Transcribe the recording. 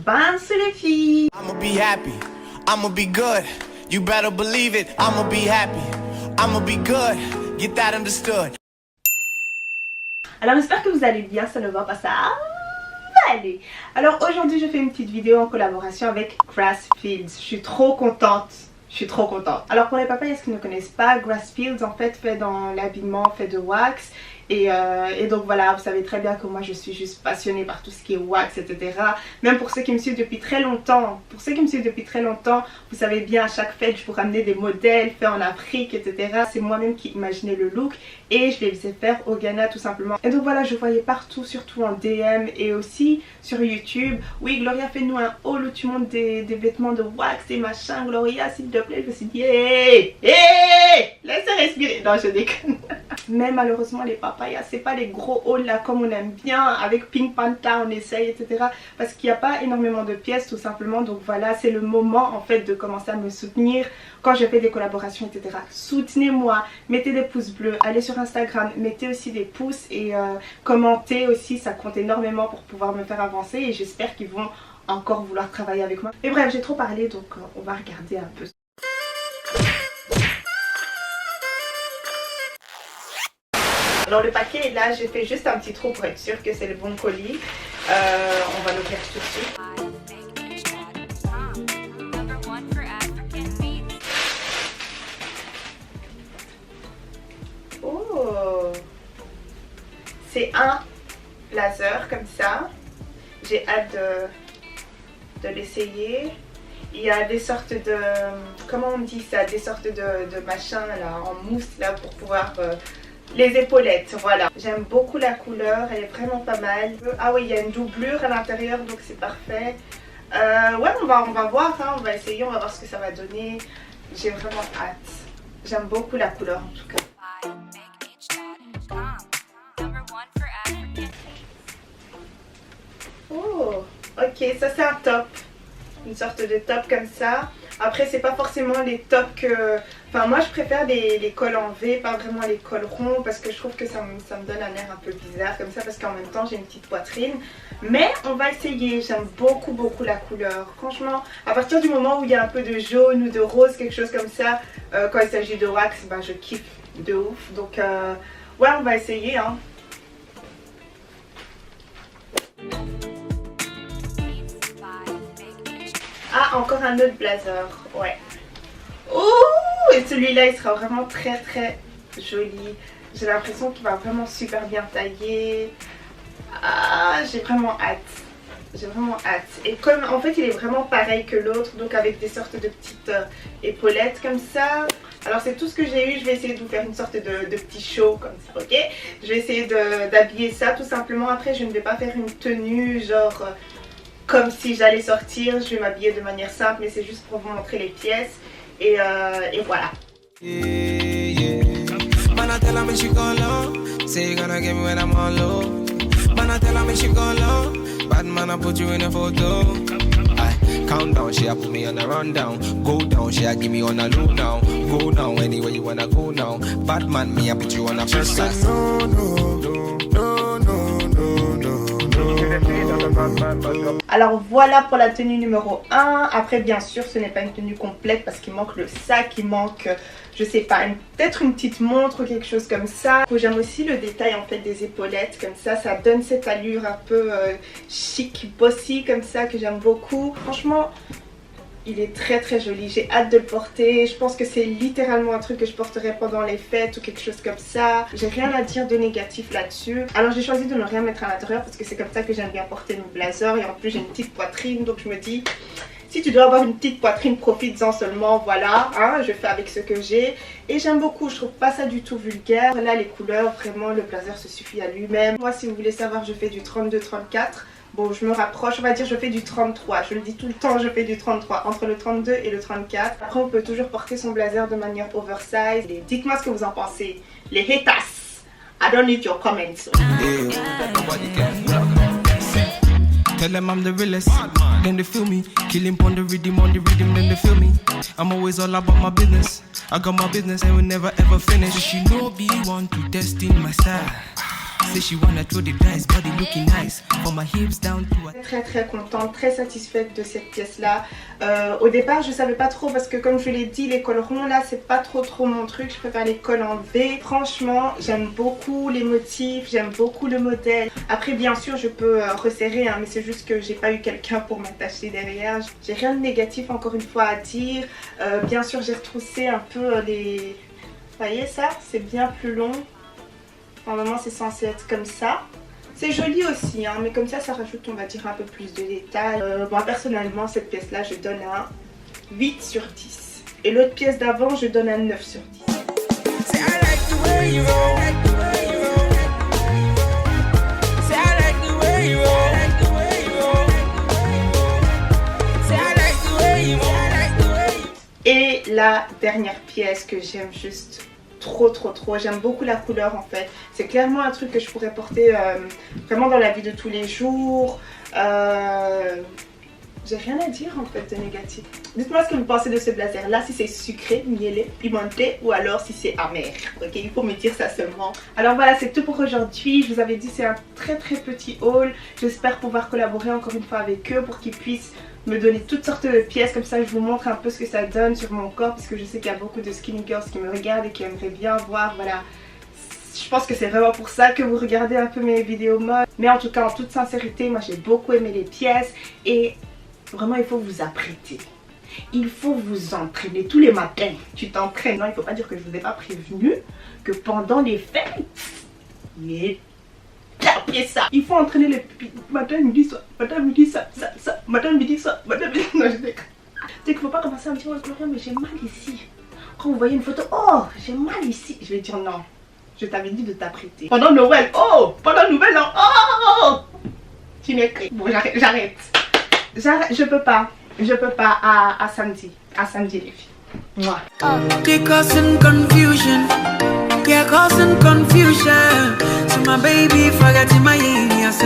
Bounce les filles. I'ma be happy, I'ma be good. You better believe it, I'ma be happy, I'ma be good. Get that understood. Alors j'espère que vous allez bien, ça ne va pas ça. Allez. Alors aujourd'hui je fais une petite vidéo en collaboration avec Grassfields. Je suis trop contente. Alors pour les papayas qui ne connaissent pas, Grassfields en fait fait dans l'habillement, fait de wax. Et donc voilà, vous savez très bien que moi je suis juste passionnée par tout ce qui est wax, etc. Même pour ceux qui me suivent depuis très longtemps, vous savez bien à chaque fête je vous ramenais des modèles faits en Afrique, etc. C'est moi-même qui imaginais le look et je les faisais faire au Ghana tout simplement. Et donc voilà, je voyais partout, surtout en DM et aussi sur YouTube. Oui, Gloria, fais-nous un haul où tu montes des vêtements de wax et machin. Gloria, s'il te plaît. Je me suis dit, hé, laissez respirer. Non, je déconne. Mais malheureusement les papayas c'est pas les gros hauls là comme on aime bien, avec Pink Panther on essaye, etc. Parce qu'il n'y a pas énormément de pièces tout simplement. Donc voilà, c'est le moment en fait de commencer à me soutenir quand je fais des collaborations, etc. Soutenez-moi, mettez des pouces bleus, allez sur Instagram, mettez aussi des pouces et commentez aussi, ça compte énormément pour pouvoir me faire avancer. Et j'espère qu'ils vont encore vouloir travailler avec moi. Et bref, j'ai trop parlé donc on va regarder un peu. Alors le paquet est là, j'ai fait juste un petit trou pour être sûr que c'est le bon colis. On va l'ouvrir tout de suite. Oh, c'est un blazer comme ça. J'ai hâte de l'essayer. Il y a des sortes de, comment on dit ça, des sortes de machins là en mousse là pour pouvoir les épaulettes, voilà. J'aime beaucoup la couleur, elle est vraiment pas mal. Ah oui, il y a une doublure à l'intérieur, donc c'est parfait. Ouais, on va voir, hein, on va essayer, on va voir ce que ça va donner. J'ai vraiment hâte. J'aime beaucoup la couleur en tout cas. Oh, ok, ça c'est un top. Une sorte de top comme ça. Après c'est pas forcément les tops que... Enfin moi je préfère les cols en V, pas vraiment les cols ronds, parce que je trouve que ça me donne un air un peu bizarre comme ça, parce qu'en même temps j'ai une petite poitrine. Mais on va essayer, j'aime beaucoup la couleur. Franchement, à partir du moment où il y a un peu de jaune ou de rose, quelque chose comme ça, quand il s'agit de wax, ben, je kiffe de ouf. Donc ouais, on va essayer hein. Ah, encore un autre blazer, ouais. Ouh, et celui-là, il sera vraiment très joli. J'ai l'impression qu'il va vraiment super bien tailler. Ah, j'ai vraiment hâte. J'ai vraiment hâte. Et comme, en fait, il est vraiment pareil que l'autre, donc avec des sortes de petites épaulettes comme ça. Alors, c'est tout ce que j'ai eu. Je vais essayer de vous faire une sorte de petit show comme ça, ok? Je vais essayer d'habiller ça tout simplement. Après, je ne vais pas faire une tenue genre... comme si j'allais sortir, je vais m'habiller de manière simple, mais c'est juste pour vous montrer les pièces. Et voilà. Countdown, she a put me on a rundown. Go down, she a give me on a low now. Go now, anywhere you wanna go now. Batman, me a put you on a first class. Alors voilà pour la tenue numéro 1. Après bien sûr ce n'est pas une tenue complète parce qu'il manque le sac, il manque je sais pas, peut-être une petite montre ou quelque chose comme ça. J'aime aussi le détail en fait des épaulettes comme ça donne cette allure un peu chic, bossy comme ça que j'aime beaucoup. Franchement il est très joli, j'ai hâte de le porter. Je pense que c'est littéralement un truc que je porterai pendant les fêtes ou quelque chose comme ça. J'ai rien à dire de négatif là-dessus. Alors j'ai choisi de ne rien mettre à l'intérieur parce que c'est comme ça que j'aime bien porter mes blazers. Et en plus j'ai une petite poitrine, donc je me dis... Si tu dois avoir une petite poitrine, profites-en seulement, voilà, hein, je fais avec ce que j'ai. Et j'aime beaucoup, je trouve pas ça du tout vulgaire. Là les couleurs, vraiment le blazer se suffit à lui-même. Moi si vous voulez savoir, je fais du 32-34. Bon, je me rapproche, on va dire je fais du 33. Je le dis tout le temps, je fais du 33. Entre le 32 et le 34. Après, on peut toujours porter son blazer de manière oversize. Dites-moi ce que vous en pensez. Les haters, I don't need your comments. Tell them I'm the realest, then they feel me. Kill him on the rhythm, then they feel me. I'm always all about my business. I got my business and will never ever finish. She know be want to test in my style. Say she wanna throw the dice, body looking nice. From my hips down to her. Très contente, très satisfaite de cette pièce là. Au départ je savais pas trop parce que comme je l'ai dit, les cols ronds là c'est pas trop mon truc. Je préfère les cols en V. Franchement j'aime beaucoup les motifs, j'aime beaucoup le modèle. Après bien sûr je peux resserrer hein, mais c'est juste que j'ai pas eu quelqu'un pour m'attacher derrière. J'ai rien de négatif encore une fois à dire. Bien sûr j'ai retroussé un peu les... Vous voyez ça, c'est bien plus long. Normalement c'est censé être comme ça. C'est joli aussi, hein, mais comme ça rajoute on va dire un peu plus de détails. Moi personnellement cette pièce là je donne un 8 sur 10. Et l'autre pièce d'avant je donne un 9 sur 10. Et la dernière pièce que j'aime juste trop, j'aime beaucoup la couleur en fait. C'est clairement un truc que je pourrais porter vraiment dans la vie de tous les jours. J'ai rien à dire en fait de négatif. Dites-moi ce que vous pensez de ce blazer là, si c'est sucré, miellé, pimenté ou alors si c'est amer. Ok, il faut me dire ça seulement. Alors voilà, c'est tout pour aujourd'hui. Je vous avais dit c'est un très petit haul. J'espère pouvoir collaborer encore une fois avec eux pour qu'ils puissent me donner toutes sortes de pièces, comme ça je vous montre un peu ce que ça donne sur mon corps, parce que je sais qu'il y a beaucoup de skinny girls qui me regardent et qui aimeraient bien voir, voilà. Je pense que c'est vraiment pour ça que vous regardez un peu mes vidéos mode. Mais en tout cas en toute sincérité, moi j'ai beaucoup aimé les pièces et vraiment il faut vous apprêter. Il faut vous entraîner tous les matins. Tu t'entraînes. Non, il faut pas dire que je vous ai pas prévenu que pendant les fêtes, mais tapez ça. Il faut entraîner les pupilles. Matin, midi, soir. Matin, midi, ça. Matin, midi, soir. Matin, midi. Non, je déconne. C'est qu'il faut pas commencer à me dire, oh Gloria, mais j'ai mal ici. Quand vous voyez une photo, oh, j'ai mal ici. Je vais dire non. Je t'avais dit de t'apprêter. Pendant Noël, oh, pendant Nouvel An, oh. Tu m'écris. Bon, j'arrête. Je peux pas. Je peux pas à samedi. À samedi les filles. Moi. They causing confusion. Yeah, causing confusion. So my baby forgetting my yes.